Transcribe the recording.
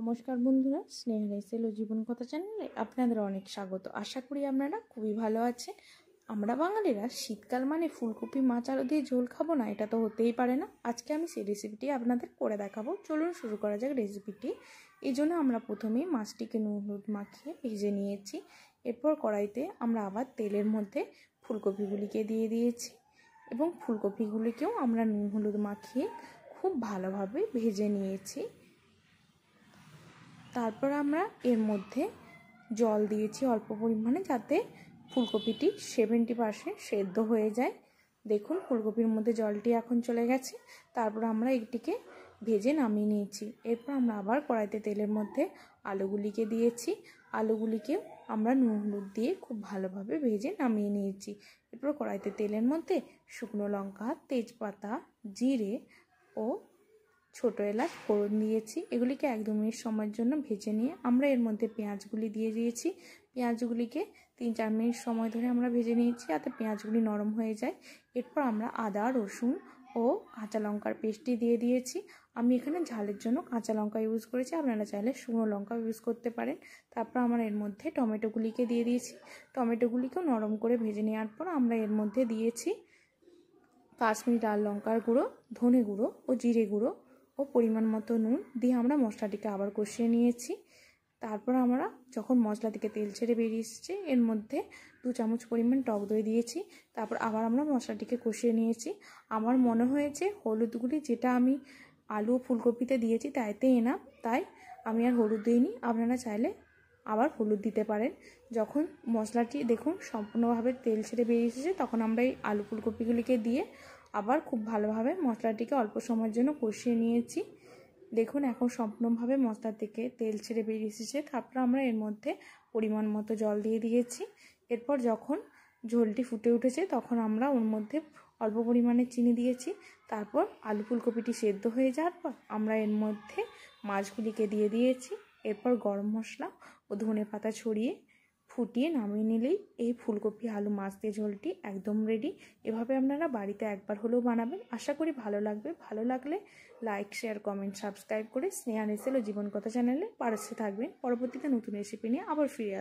নমস্কার বন্ধুরা, স্নেহা রাইসেল ও জীবন কথা চ্যানেলে আপনাদের অনেক স্বাগত। আশা করি আপনারা খুবই ভালো আছেন। আমরা বাঙালিরা শীতকাল মানে ফুলকপি মাছ আলু দিয়ে ঝোল খাবো না, এটা তো হতেই পারে না। আজকে আমি সেই রেসিপিটি আপনাদের করে দেখাবো। চলুন শুরু করা যাক রেসিপিটি। এই জন্য আমরা প্রথমেই মাছটিকে নুন হলুদ মাখিয়ে ভেজে নিয়েছি। এরপর কড়াইতে আমরা আবার তেলের মধ্যে ফুলকপিগুলিকে দিয়ে দিয়েছি এবং ফুলকপিগুলিকেও আমরা নুন হলুদ মাখিয়ে খুব ভালোভাবে ভেজে নিয়েছি। তারপর আমরা এর মধ্যে জল দিয়েছি অল্প পরিমাণে, যাতে ফুলকপিটি 70% সেদ্ধ হয়ে যায়। দেখুন ফুলকপির মধ্যে জলটি এখন চলে গেছে। তারপর আমরা এটিকে ভেজে নামিয়ে নিয়েছি। এরপর আমরা আবার কড়াইতে তেলের মধ্যে আলুগুলিকে দিয়েছি। আলুগুলিকেও আমরা নুন হলুদ দিয়ে খুব ভালোভাবে ভেজে নামিয়ে নিয়েছি। এরপর কড়াইতে তেলের মধ্যে শুকনো লঙ্কা, তেজপাতা, জিরে ও ছোটো এলাচ ফোড়ন দিয়েছি। এগুলিকে 1-2 মিনিট সময়ের জন্য ভেজে নিয়ে আমরা এর মধ্যে পেঁয়াজগুলি দিয়ে দিয়েছি। পেঁয়াজগুলিকে 3-4 মিনিট সময় ধরে আমরা ভেজে নিয়েছি, যাতে পেঁয়াজগুলি নরম হয়ে যায়। এরপর আমরা আদা, রসুন ও কাঁচা লঙ্কার পেস্টটি দিয়ে দিয়েছি। আমি এখানে ঝালের জন্য কাঁচা লঙ্কা ইউজ করেছি, আপনারা চাইলে শুকনো লঙ্কা ইউজ করতে পারেন। তারপর আমরা এর মধ্যে টমেটোগুলিকে দিয়ে দিয়েছি। টমেটোগুলিকেও নরম করে ভেজে নেওয়ার পর আমরা এর মধ্যে দিয়েছি কাশ্মীরি লাল লঙ্কার গুঁড়ো, ধনে গুঁড়ো ও জিরে গুঁড়ো ও পরিমাণ মতো নুন দিয়ে আমরা মশলাটিকে আবার কষিয়ে নিয়েছি। তারপর আমরা যখন মশলা থেকে তেল ছেড়ে বেরিয়ে এসেছে, এর মধ্যে 2 চামচ পরিমাণ টক দই দিয়েছি। তারপর আবার আমরা মশলাটিকে কষিয়ে নিয়েছি। আমার মনে হয়েছে হলুদগুলি যেটা আমি আলু ও ফুলকপিতে দিয়েছি তাইতে এনাফ, তাই আমি আর হলুদ দিইনি। আপনারা চাইলে আবার হলুদ দিতে পারেন। যখন মশলাটি দেখুন সম্পূর্ণভাবে তেল ছেড়ে বেরিয়ে এসেছে, তখন আমরা এই আলু ফুলকপিগুলিকে দিয়ে আবার খুব ভালোভাবে মশলাটিকে অল্প সময়ের জন্য কষিয়ে নিয়েছি। দেখুন এখন সম্পূর্ণভাবে মশলা থেকে তেল ছেড়ে বেরিয়ে এসেছে। তারপর আমরা এর মধ্যে পরিমাণ মতো জল দিয়ে দিয়েছি। এরপর যখন ঝোলটি ফুটে উঠেছে, তখন আমরা ওর মধ্যে অল্প পরিমাণে চিনি দিয়েছি। তারপর আলু ফুলকপিটি সেদ্ধ হয়ে যাওয়ার পর আমরা এর মধ্যে মাছগুলিকে দিয়ে দিয়েছি। এরপর গরম মশলা ও ধনে পাতা ছড়িয়ে ফুটিয়ে নামিয়ে নিলেই এই ফুলকপি আলু মাছ দিয়ে ঝোলটি একদম রেডি। এভাবে আপনারা বাড়িতে একবার হলেও বানাবেন। আশা করি ভালো লাগবে। ভালো লাগলে লাইক, শেয়ার, কমেন্ট, সাবস্ক্রাইব করে স্নেহা রাইসেল ও জীবন কথা চ্যানেলে পাশে থাকবেন। পরবর্তীতে নতুন রেসিপি নিয়ে আবার ফিরে